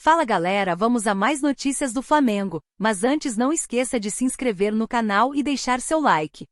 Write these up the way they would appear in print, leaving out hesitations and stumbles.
Fala galera, vamos a mais notícias do Flamengo, mas antes não esqueça de se inscrever no canal e deixar seu like.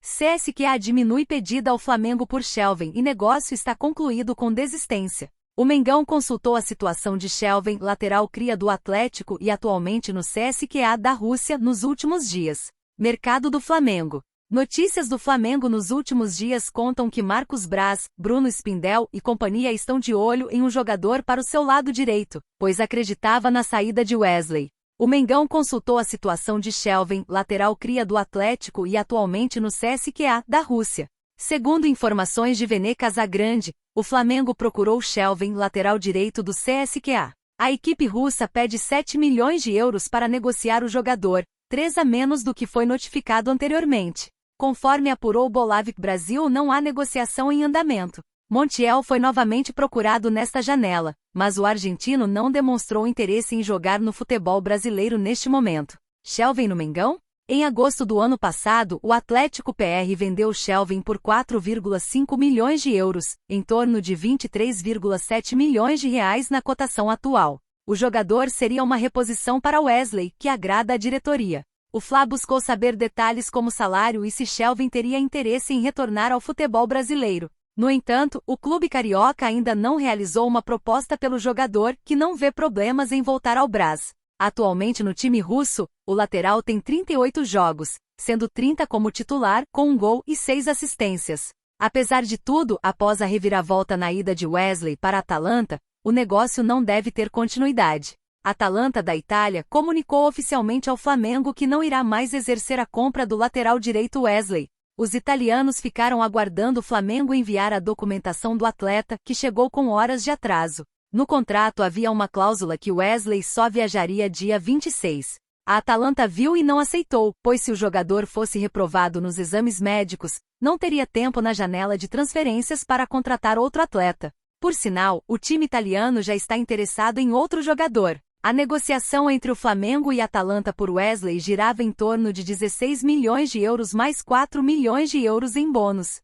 CSKA diminui pedida ao Flamengo por Shelvin e negócio está concluído com desistência. O Mengão consultou a situação de Shelvin, lateral cria do Atlético e atualmente no CSKA da Rússia, nos últimos dias. Mercado do Flamengo. Notícias do Flamengo nos últimos dias contam que Marcos Braz, Bruno Spindel e companhia estão de olho em um jogador para o seu lado direito, pois acreditava na saída de Wesley. O Mengão consultou a situação de Shelvin, lateral cria do Atlético e atualmente no CSKA da Rússia. Segundo informações de Vene Casagrande, o Flamengo procurou Shelvin, lateral direito do CSKA. A equipe russa pede 7 milhões de euros para negociar o jogador, 3 a menos do que foi notificado anteriormente. Conforme apurou o Bolavik Brasil, não há negociação em andamento. Montiel foi novamente procurado nesta janela, mas o argentino não demonstrou interesse em jogar no futebol brasileiro neste momento. Shelvin no Mengão? Em agosto do ano passado, o Atlético PR vendeu Shelvin por 4,5 milhões de euros, em torno de 23,7 milhões de reais na cotação atual. O jogador seria uma reposição para Wesley, que agrada a diretoria. O Fla buscou saber detalhes como salário e se Shelvin teria interesse em retornar ao futebol brasileiro. No entanto, o clube carioca ainda não realizou uma proposta pelo jogador, que não vê problemas em voltar ao Brás. Atualmente no time russo, o lateral tem 38 jogos, sendo 30 como titular, com 1 gol e 6 assistências. Apesar de tudo, após a reviravolta na ida de Wesley para a Atalanta, o negócio não deve ter continuidade. A Atalanta da Itália comunicou oficialmente ao Flamengo que não irá mais exercer a compra do lateral direito Wesley. Os italianos ficaram aguardando o Flamengo enviar a documentação do atleta, que chegou com horas de atraso. No contrato havia uma cláusula que Wesley só viajaria dia 26. A Atalanta viu e não aceitou, pois se o jogador fosse reprovado nos exames médicos, não teria tempo na janela de transferências para contratar outro atleta. Por sinal, o time italiano já está interessado em outro jogador. A negociação entre o Flamengo e a Atalanta por Wesley girava em torno de 16 milhões de euros mais 4 milhões de euros em bônus.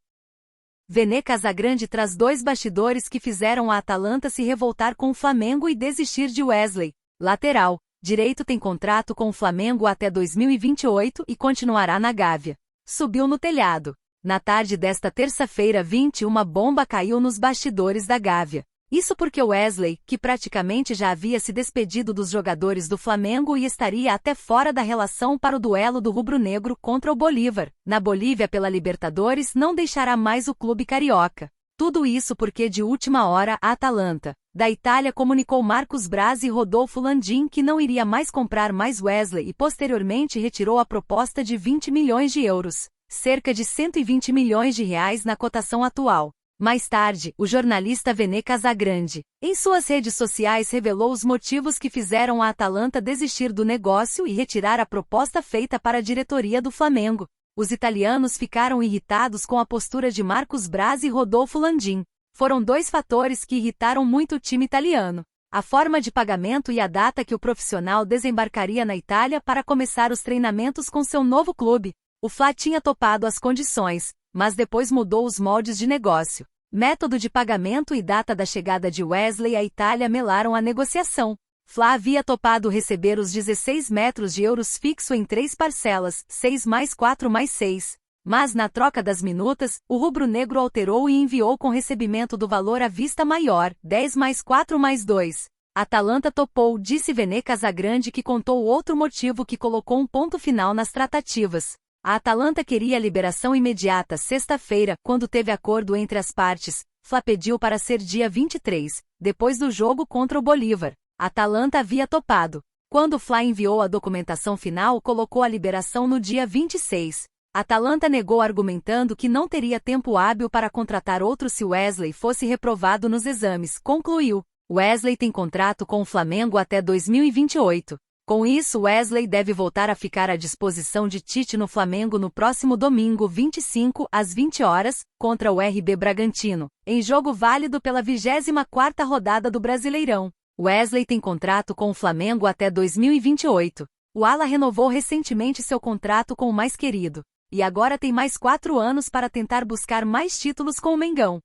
Vene Casagrande traz 2 bastidores que fizeram a Atalanta se revoltar com o Flamengo e desistir de Wesley. Lateral direito tem contrato com o Flamengo até 2028 e continuará na Gávea. Subiu no telhado. Na tarde desta terça-feira 20, uma bomba caiu nos bastidores da Gávea. Isso porque Wesley, que praticamente já havia se despedido dos jogadores do Flamengo e estaria até fora da relação para o duelo do rubro-negro contra o Bolívar, na Bolívia pela Libertadores, não deixará mais o clube carioca. Tudo isso porque de última hora a Atalanta da Itália comunicou Marcos Braz e Rodolfo Landim que não iria mais comprar mais Wesley e posteriormente retirou a proposta de 20 milhões de euros, cerca de 120 milhões de reais na cotação atual. Mais tarde, o jornalista Vene Casagrande, em suas redes sociais, revelou os motivos que fizeram a Atalanta desistir do negócio e retirar a proposta feita para a diretoria do Flamengo. Os italianos ficaram irritados com a postura de Marcos Braz e Rodolfo Landim. Foram 2 fatores que irritaram muito o time italiano: a forma de pagamento e a data que o profissional desembarcaria na Itália para começar os treinamentos com seu novo clube. O Fla tinha topado as condições, mas depois mudou os moldes de negócio. Método de pagamento e data da chegada de Wesley à Itália melaram a negociação. Fla havia topado receber os 16 metros de euros fixo em 3 parcelas, 6 mais 4 mais 6. Mas na troca das minutas, o rubro-negro alterou e enviou com recebimento do valor à vista maior, 10 mais 4 mais 2. Atalanta topou, disse Vene Casagrande, que contou outro motivo que colocou um ponto final nas tratativas. A Atalanta queria a liberação imediata sexta-feira, quando teve acordo entre as partes. Fla pediu para ser dia 23, depois do jogo contra o Bolívar. A Atalanta havia topado. Quando o Fla enviou a documentação final, colocou a liberação no dia 26. A Atalanta negou argumentando que não teria tempo hábil para contratar outro se Wesley fosse reprovado nos exames. Concluiu: Wesley tem contrato com o Flamengo até 2028. Com isso, Wesley deve voltar a ficar à disposição de Tite no Flamengo no próximo domingo 25, às 20 horas, contra o RB Bragantino, em jogo válido pela 24ª rodada do Brasileirão. Wesley tem contrato com o Flamengo até 2028. O ala renovou recentemente seu contrato com o mais querido, e agora tem mais 4 anos para tentar buscar mais títulos com o Mengão.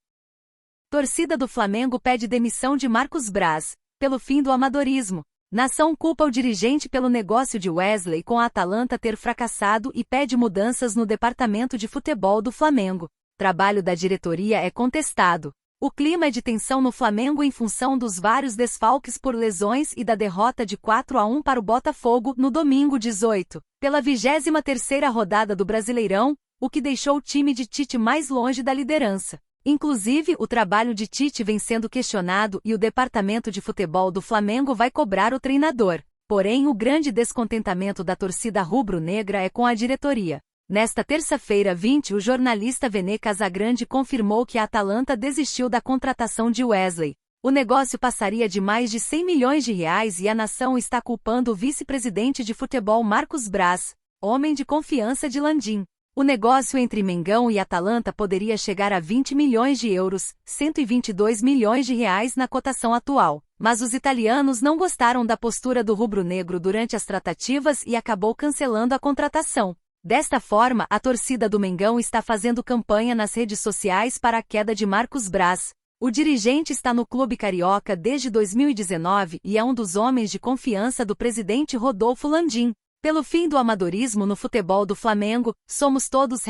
Torcida do Flamengo pede demissão de Marcos Braz. pelo fim do amadorismo. Nação culpa o dirigente pelo negócio de Wesley com a Atalanta ter fracassado e pede mudanças no departamento de futebol do Flamengo. Trabalho da diretoria é contestado. O clima é de tensão no Flamengo em função dos vários desfalques por lesões e da derrota de 4-1 para o Botafogo no domingo 18, pela 23ª rodada do Brasileirão, o que deixou o time de Tite mais longe da liderança. Inclusive, o trabalho de Tite vem sendo questionado e o departamento de futebol do Flamengo vai cobrar o treinador. Porém, o grande descontentamento da torcida rubro-negra é com a diretoria. Nesta terça-feira 20, o jornalista Vene Casagrande confirmou que a Atalanta desistiu da contratação de Wesley. O negócio passaria de mais de 100 milhões de reais e a nação está culpando o vice-presidente de futebol Marcos Braz, homem de confiança de Landim. O negócio entre Mengão e Atalanta poderia chegar a 20 milhões de euros, 122 milhões de reais na cotação atual. Mas os italianos não gostaram da postura do rubro-negro durante as tratativas e acabou cancelando a contratação. Desta forma, a torcida do Mengão está fazendo campanha nas redes sociais para a queda de Marcos Braz. O dirigente está no clube carioca desde 2019 e é um dos homens de confiança do presidente Rodolfo Landim. Pelo fim do amadorismo no futebol do Flamengo, somos todos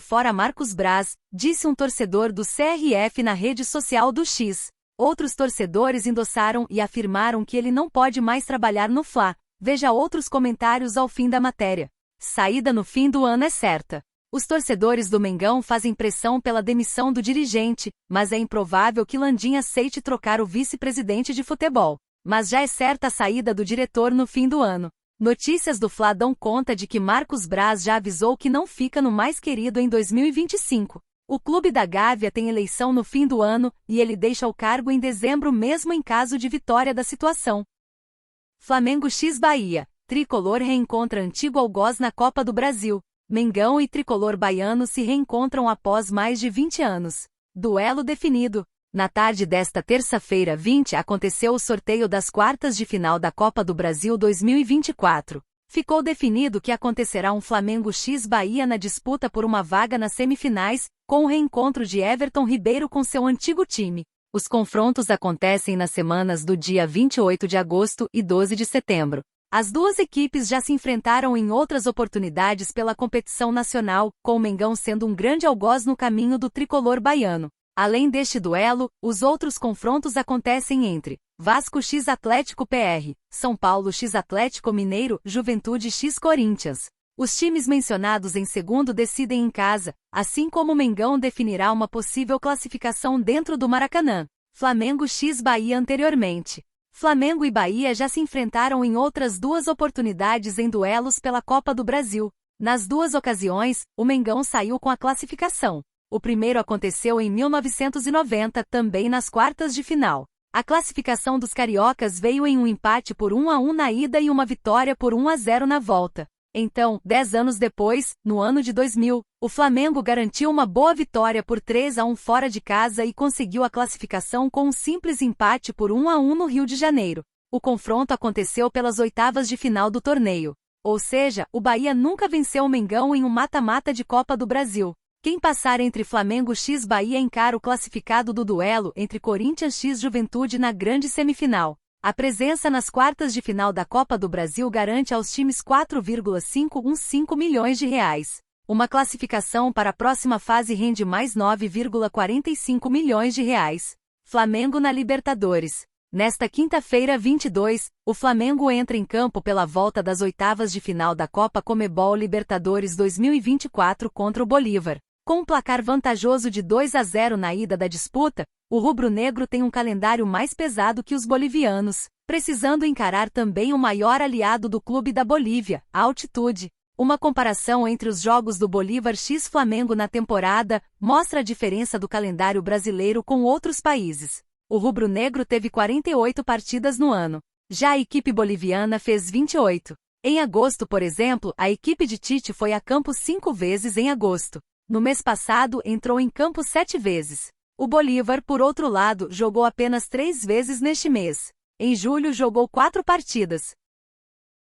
#fora Marcos Braz, disse um torcedor do CRF na rede social do X. Outros torcedores endossaram e afirmaram que ele não pode mais trabalhar no Fla. Veja outros comentários ao fim da matéria. Saída no fim do ano é certa. Os torcedores do Mengão fazem pressão pela demissão do dirigente, mas é improvável que Landim aceite trocar o vice-presidente de futebol. Mas já é certa a saída do diretor no fim do ano. Notícias do Fla dão conta de que Marcos Braz já avisou que não fica no mais querido em 2025. O clube da Gávea tem eleição no fim do ano e ele deixa o cargo em dezembro mesmo em caso de vitória da situação. Flamengo x Bahia. Tricolor reencontra antigo algoz na Copa do Brasil. Mengão e tricolor baiano se reencontram após mais de 20 anos. Duelo definido. Na tarde desta terça-feira 20 aconteceu o sorteio das quartas de final da Copa do Brasil 2024. Ficou definido que acontecerá um Flamengo x Bahia na disputa por uma vaga nas semifinais, com o reencontro de Everton Ribeiro com seu antigo time. Os confrontos acontecem nas semanas do dia 28 de agosto e 12 de setembro. As duas equipes já se enfrentaram em outras oportunidades pela competição nacional, com o Mengão sendo um grande algoz no caminho do tricolor baiano. Além deste duelo, os outros confrontos acontecem entre Vasco x Atlético PR, São Paulo x Atlético Mineiro, Juventude x Corinthians. Os times mencionados em segundo decidem em casa, assim como o Mengão definirá uma possível classificação dentro do Maracanã. Flamengo x Bahia anteriormente. Flamengo e Bahia já se enfrentaram em outras duas oportunidades em duelos pela Copa do Brasil. Nas duas ocasiões, o Mengão saiu com a classificação. O primeiro aconteceu em 1990, também nas quartas de final. A classificação dos cariocas veio em um empate por 1-1 na ida e uma vitória por 1-0 na volta. Então, 10 anos depois, no ano de 2000, o Flamengo garantiu uma boa vitória por 3-1 fora de casa e conseguiu a classificação com um simples empate por 1-1 no Rio de Janeiro. O confronto aconteceu pelas oitavas de final do torneio. Ou seja, o Bahia nunca venceu o Mengão em um mata-mata de Copa do Brasil. Quem passar entre Flamengo x Bahia encara o classificado do duelo entre Corinthians x Juventude na grande semifinal. A presença nas quartas de final da Copa do Brasil garante aos times 4,515 milhões de reais. Uma classificação para a próxima fase rende mais 9,45 milhões de reais. Flamengo na Libertadores. Nesta quinta-feira 22, o Flamengo entra em campo pela volta das oitavas de final da Copa Comebol Libertadores 2024 contra o Bolívar. Com um placar vantajoso de 2-0 na ida da disputa, o rubro-negro tem um calendário mais pesado que os bolivianos, precisando encarar também o maior aliado do clube da Bolívia, a altitude. Uma comparação entre os jogos do Bolívar x Flamengo na temporada mostra a diferença do calendário brasileiro com outros países. O rubro-negro teve 48 partidas no ano. Já a equipe boliviana fez 28. Em agosto, por exemplo, a equipe de Tite foi a campo 5 vezes em agosto. No mês passado, entrou em campo 7 vezes. O Bolívar, por outro lado, jogou apenas 3 vezes neste mês. Em julho, jogou 4 partidas.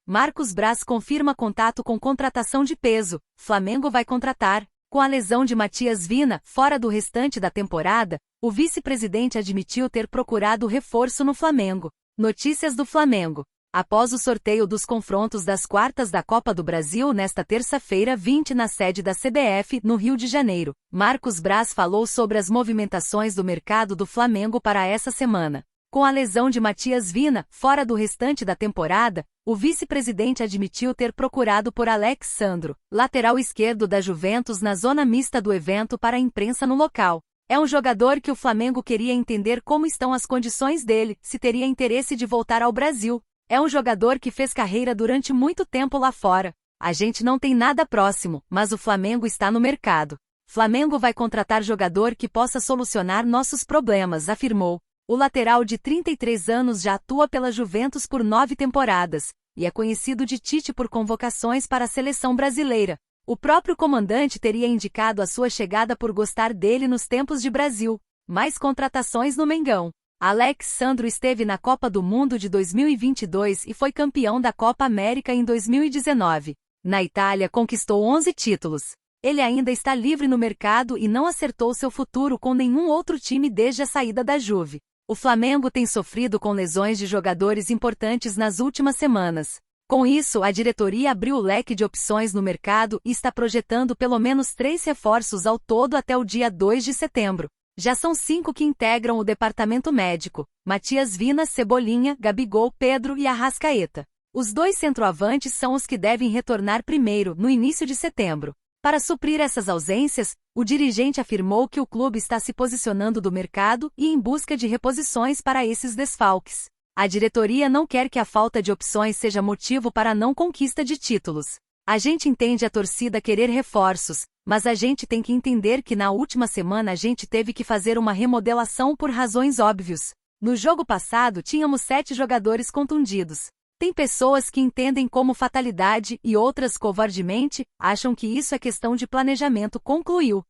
Marcos Braz confirma contato com contratação de peso. Flamengo vai contratar. Com a lesão de Matias Vina, fora do restante da temporada, o vice-presidente admitiu ter procurado reforço no Flamengo. Notícias do Flamengo. Após o sorteio dos confrontos das quartas da Copa do Brasil nesta terça-feira 20 na sede da CBF, no Rio de Janeiro, Marcos Braz falou sobre as movimentações do mercado do Flamengo para essa semana. Com a lesão de Matias Vina, fora do restante da temporada, o vice-presidente admitiu ter procurado por Alex Sandro, lateral esquerdo da Juventus na zona mista do evento para a imprensa no local. É um jogador que o Flamengo queria entender como estão as condições dele, se teria interesse de voltar ao Brasil. É um jogador que fez carreira durante muito tempo lá fora. A gente não tem nada próximo, mas o Flamengo está no mercado. Flamengo vai contratar jogador que possa solucionar nossos problemas, afirmou. O lateral de 33 anos já atua pela Juventus por 9 temporadas, e é conhecido de Tite por convocações para a seleção brasileira. O próprio comandante teria indicado a sua chegada por gostar dele nos tempos de Brasil. Mais contratações no Mengão. Alex Sandro esteve na Copa do Mundo de 2022 e foi campeão da Copa América em 2019. Na Itália conquistou 11 títulos. Ele ainda está livre no mercado e não acertou seu futuro com nenhum outro time desde a saída da Juve. O Flamengo tem sofrido com lesões de jogadores importantes nas últimas semanas. Com isso, a diretoria abriu o leque de opções no mercado e está projetando pelo menos 3 reforços ao todo até o dia 2 de setembro. Já são 5 que integram o departamento médico: Matias Vina, Cebolinha, Gabigol, Pedro e Arrascaeta. Os 2 centroavantes são os que devem retornar primeiro, no início de setembro. Para suprir essas ausências, o dirigente afirmou que o clube está se posicionando do mercado e em busca de reposições para esses desfalques. A diretoria não quer que a falta de opções seja motivo para a não conquista de títulos. A gente entende a torcida querer reforços, mas a gente tem que entender que na última semana a gente teve que fazer uma remodelação por razões óbvias. No jogo passado tínhamos 7 jogadores contundidos. Tem pessoas que entendem como fatalidade e outras covardemente acham que isso é questão de planejamento, concluiu.